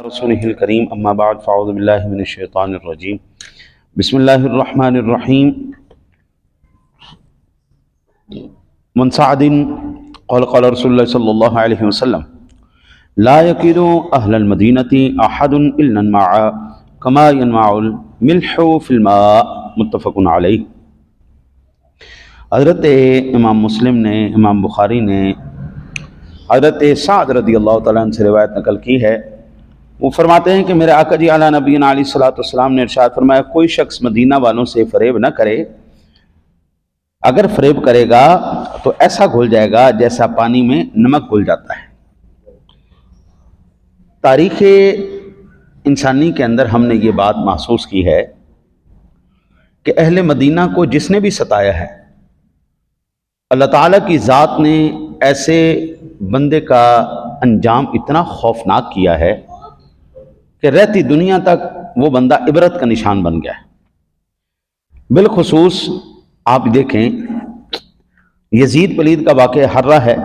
رسوله الكريم اما بعد فاعوذ بالله من الشيطان الرجيم بسم الله الرحمن الرحيم من سعد قال رسول الله صلى الله عليه وسلم لا يكيد اهل المدينة احد الا انمع كما ينمع الملح في الماء متفق علیہ۔ حضرت امام مسلم نے، امام بخاری نے حضرت سعد رضی اللہ تعالیٰ عنہ سے روایت نقل کی ہے۔ وہ فرماتے ہیں کہ میرے آقا جی اعلیٰ نبینا علیہ الصلوۃ والسلام نے ارشاد فرمایا، کوئی شخص مدینہ والوں سے فریب نہ کرے، اگر فریب کرے گا تو ایسا گھل جائے گا جیسا پانی میں نمک گھل جاتا ہے۔ تاریخ انسانی کے اندر ہم نے یہ بات محسوس کی ہے کہ اہل مدینہ کو جس نے بھی ستایا ہے، اللہ تعالیٰ کی ذات نے ایسے بندے کا انجام اتنا خوفناک کیا ہے کہ رہتی دنیا تک وہ بندہ عبرت کا نشان بن گیا ہے۔ بالخصوص آپ دیکھیں، یزید پلید کا واقعہ حرہ ہے،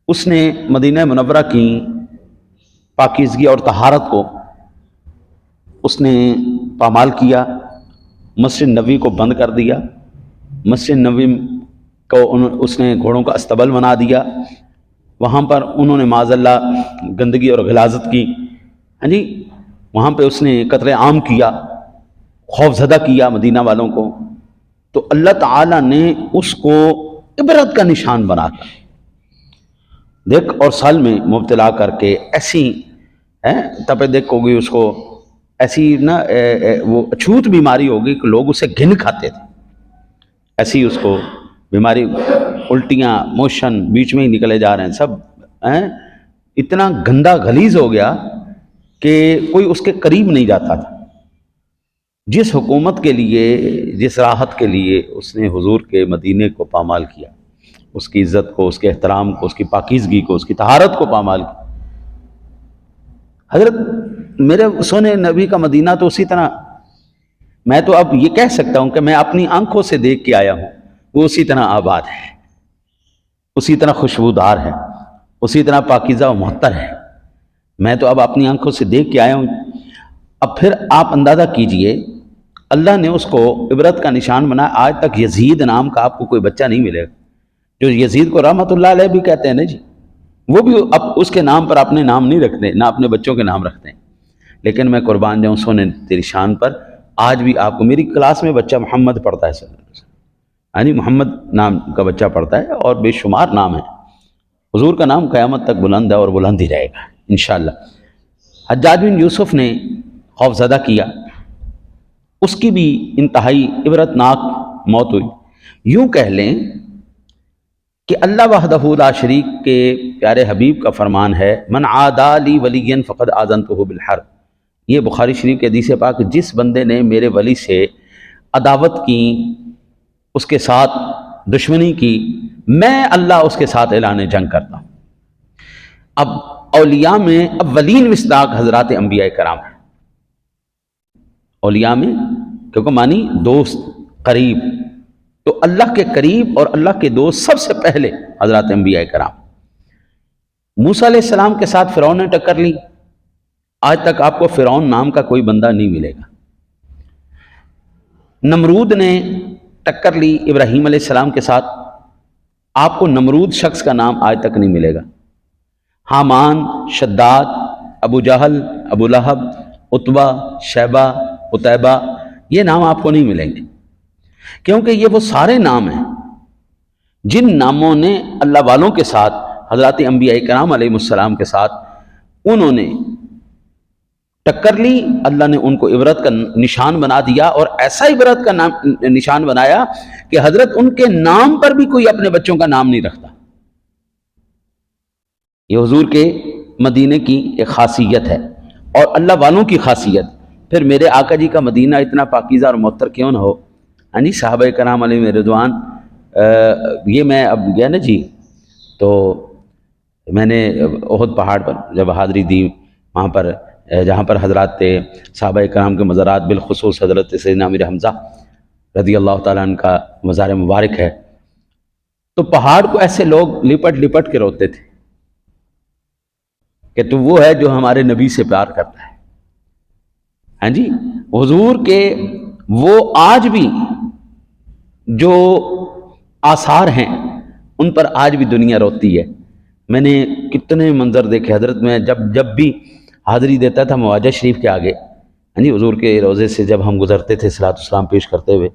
اس نے مدینہ منورہ کی پاکیزگی اور طہارت کو اس نے پامال کیا، مسجد نبوی کو بند کر دیا، مسجد نبوی کو اس نے گھوڑوں کا استبل بنا دیا، وہاں پر انہوں نے معاذ اللہ گندگی اور غلاظت کی، وہاں پہ اس نے قتل عام کیا، خوف زدہ کیا مدینہ والوں کو۔ تو اللہ تعالیٰ نے اس کو عبرت کا نشان بنا کر دیکھ اور سال میں مبتلا کر کے ایسی تپے دیکھ ہوگی، اس کو ایسی وہ اچھوت بیماری ہوگی کہ لوگ اسے گھن کھاتے تھے، ایسی اس کو بیماری، الٹیاں، موشن بیچ میں ہی نکلے جا رہے ہیں سب، اتنا گندا غلیظ ہو گیا کہ کوئی اس کے قریب نہیں جاتا تھا۔ جس حکومت کے لیے، جس راحت کے لیے اس نے حضور کے مدینے کو پامال کیا، اس کی عزت کو، اس کے احترام کو، اس کی پاکیزگی کو، اس کی طہارت کو پامال کیا۔ حضرت میرے سونے نبی کا مدینہ تو اسی طرح، میں تو اب یہ کہہ سکتا ہوں کہ میں اپنی آنکھوں سے دیکھ کے آیا ہوں، وہ اسی طرح آباد ہے، اسی طرح خوشبودار ہے، اسی طرح پاکیزہ و معطر ہے۔ میں تو اب اپنی آنکھوں سے دیکھ کے آیا ہوں۔ اب پھر آپ اندازہ کیجئے، اللہ نے اس کو عبرت کا نشان بنا۔ آج تک یزید نام کا آپ کو کوئی بچہ نہیں ملے گا، جو یزید کو رحمت اللہ علیہ بھی کہتے ہیں نا جی، وہ بھی اب اس کے نام پر اپنے نام نہیں رکھتے، نہ اپنے بچوں کے نام رکھتے ہیں۔ لیکن میں قربان جاؤں سونے تیری شان پر، آج بھی آپ کو، میری کلاس میں بچہ محمد پڑھتا ہے، محمد نام کا بچہ پڑھتا ہے، اور بے شمار نام ہے۔ حضور کا نام قیامت تک بلند ہے اور بلند ہی رہے گا انشاءاللہ۔ حجاج بن یوسف نے خوف زدہ کیا، اس کی بھی انتہائی عبرتناک موت ہوئی۔ یوں کہہ لیں کہ اللہ وحدہ لا شریک کے پیارے حبیب کا فرمان ہے، من عادی لی ولیا فقد آذنتہ بالحرب۔ یہ بخاری شریف کے حدیث پاک، جس بندے نے میرے ولی سے عداوت کی، اس کے ساتھ دشمنی کی، میں اللہ اس کے ساتھ اعلان جنگ کرتا ہوں۔ اب اولیاء میں اولین مصداق حضرات انبیاء کرام ہیں، اولیاء میں، کیونکہ مانی دوست، قریب، تو اللہ کے قریب اور اللہ کے دوست سب سے پہلے حضرات انبیاء کرام۔ موسیٰ علیہ السلام کے ساتھ فرعون نے ٹکر لی، آج تک آپ کو فرعون نام کا کوئی بندہ نہیں ملے گا۔ نمرود نے ٹکر لی ابراہیم علیہ السلام کے ساتھ، آپ کو نمرود شخص کا نام آج تک نہیں ملے گا۔ حامان، شداد، ابو جہل، ابو لہب، عتبہ، شیبہ، عتیبہ، یہ نام آپ کو نہیں ملیں گے، کیونکہ یہ وہ سارے نام ہیں جن ناموں نے اللہ والوں کے ساتھ، حضرات انبیاء کرام علیہ السلام کے ساتھ انہوں نے ٹکر لی، اللہ نے ان کو عبرت کا نشان بنا دیا، اور ایسا عبرت کا نشان بنایا کہ حضرت ان کے نام پر بھی کوئی اپنے بچوں کا نام نہیں رکھتا۔ یہ حضور کے مدینے کی ایک خاصیت ہے اور اللہ والوں کی خاصیت۔ پھر میرے آقا جی کا مدینہ اتنا پاکیزہ اور معطر کیوں نہ ہو؟ صحابہ کرام علیہ رضوان، یہ میں اب گیا نا جی، تو میں نے احد پہاڑ پر جب حاضری دی، وہاں پر جہاں پر حضرات صحابہ کرام کے مزارات، بالخصوص حضرت سیدنا امیر حمزہ رضی اللہ تعالیٰ عنہ کا مزار مبارک ہے، تو پہاڑ کو ایسے لوگ لپٹ لپٹ کے روتے تھے، کہ تو وہ ہے جو ہمارے نبی سے پیار کرتا ہے. ہاں جی, حضور کے وہ آج بھی جو آثار ہیں ان پر آج بھی دنیا روتی ہے. میں نے کتنے منظر دیکھے حضرت, میں جب بھی حاضری دیتا تھا مواجہ شریف کے آگے, ہاں جی, حضور کے روضے سے جب ہم گزرتے تھے صلاۃ السلام پیش کرتے ہوئے,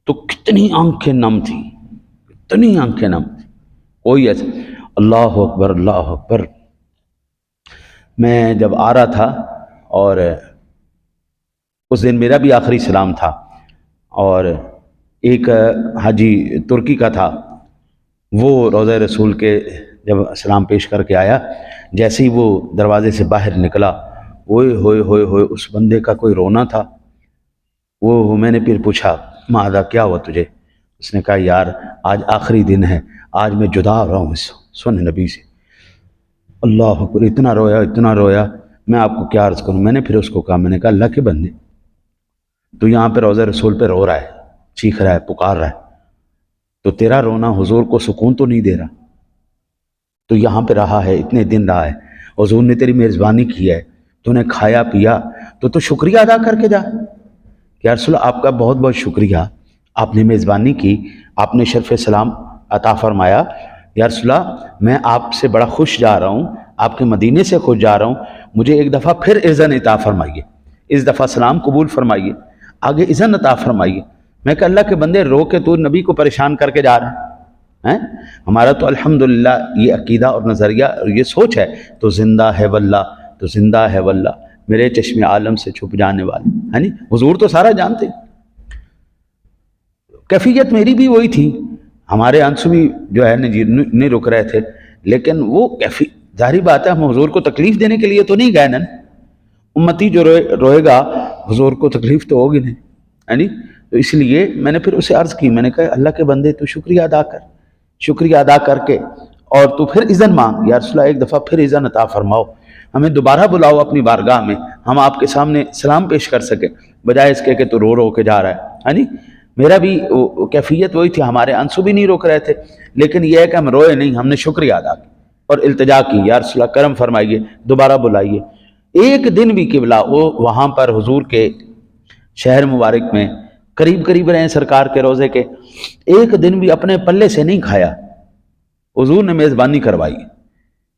تو کتنی آنکھیں نم تھیں, کتنی آنکھیں نم تھیں. کوئی ایسے اللہ اکبر اللہ اکبر. میں جب آ رہا تھا اور اس دن میرا بھی آخری سلام تھا, اور ایک حاجی ترکی کا تھا, وہ روضہ رسول کے جب سلام پیش کر کے آیا, جیسے ہی وہ دروازے سے باہر نکلا, ہوئے ہوئے ہوئے ہوئے اس بندے کا کوئی رونا تھا. وہ میں نے پھر پوچھا ماذا, کیا ہوا تجھے؟ اس نے کہا یار آج آخری دن ہے, آج میں جدا ہو رہا ہوں اس سن نبی سے. اللہ اکبر, اتنا رویا اتنا رویا, میں آپ کو کیا عرض کروں. میں نے پھر اس کو کہا, میں نے کہا اللہ کے بندے, تو یہاں پہ روضہ رسول پہ رو رہا ہے, چیخ رہا ہے, پکار رہا ہے, تو تیرا رونا حضور کو سکون تو نہیں دے رہا؟ تو یہاں پہ رہا ہے, اتنے دن رہا ہے, حضور نے تیری میزبانی کی ہے, تو نے کھایا پیا, تو شکریہ ادا کر کے جا. یا رسول اللہ آپ کا بہت بہت شکریہ, آپ نے میزبانی کی, آپ نے شرف سلام عطا فرمایا. یا رسول اللہ میں آپ سے بڑا خوش جا رہا ہوں, آپ کے مدینے سے خوش جا رہا ہوں, مجھے ایک دفعہ پھر اذن عطا فرمائیے, اس دفعہ سلام قبول فرمائیے, آگے اذن عطا فرمائیے. میں کہ اللہ کے بندے رو کے تو نبی کو پریشان کر کے جا رہا ہے. ہمارا تو الحمدللہ یہ عقیدہ اور نظریہ اور یہ سوچ ہے, تو زندہ ہے واللہ, تو زندہ ہے واللہ, میرے چشم عالم سے چھپ جانے والے, ہے نہیں, حضور تو سارا جانتے. کیفیت میری بھی وہی تھی, ہمارے آنسو بھی جو ہے نہیں رک رہے تھے, لیکن وہ ظاہری بات ہے ہم حضور کو تکلیف دینے کے لیے تو نہیں گئے نا. امتی جو روئے گا حضور کو تکلیف تو ہوگی نہیں, ہے نہیں. تو اس لیے میں نے پھر اسے عرض کی, میں نے کہا اللہ کے بندے تو شکریہ ادا کر, شکریہ ادا کر کے اور تو پھر اذن مانگ, یا رسول اللہ ایک دفعہ پھر اذن عطا فرماؤ, ہمیں دوبارہ بلاؤ اپنی بارگاہ میں, ہم آپ کے سامنے سلام پیش کر سکیں, بجائے اس کے کہ تو رو کے جا رہا ہے نہیں. میرا بھی کیفیت وہی تھی, ہمارے آنسو بھی نہیں روک رہے تھے, لیکن یہ ہے کہ ہم روئے نہیں, ہم نے شکریہ ادا کی اور التجا کی, یا رسول اللہ کرم فرمائیے, دوبارہ بلائیے. ایک دن بھی قبلہ وہ وہاں پر حضور کے شہر مبارک میں قریب قریب رہے سرکار کے روزے کے, ایک دن بھی اپنے پلے سے نہیں کھایا. حضور نے میزبانی کروائی.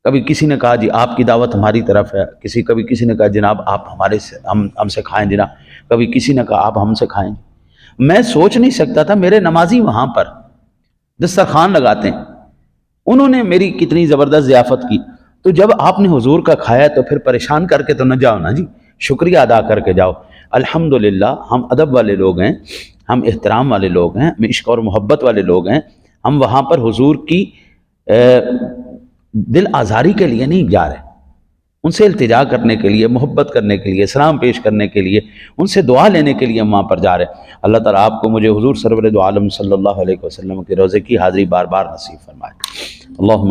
کبھی کسی نے کہا جی آپ کی دعوت ہماری طرف ہے, کبھی کسی نے کہا جناب آپ ہمارے سے ہم سے کھائیں جناب, کبھی کسی نے کہا آپ ہم سے کھائیں. میں سوچ نہیں سکتا تھا میرے نمازی وہاں پر دسترخوان لگاتے ہیں, انہوں نے میری کتنی زبردست ضیافت کی. تو جب آپ نے حضور کا کھایا تو پھر پریشان کر کے تو نہ جاؤ نا جی, شکریہ ادا کر کے جاؤ. الحمدللہ ہم ادب والے لوگ ہیں, ہم احترام والے لوگ ہیں, ہم عشق اور محبت والے لوگ ہیں. ہم وہاں پر حضور کی دل آزاری کے لیے نہیں جا رہے, ان سے التجا کرنے کے لیے, محبت کرنے کے لیے, سلام پیش کرنے کے لیے, ان سے دعا لینے کے لیے ہم وہاں پر جا رہے ہیں. اللہ تعالیٰ آپ کو مجھے حضور سرور دو عالم صلی اللہ علیہ وسلم کے روضے کی حاضری بار بار نصیب فرمائے. اللہم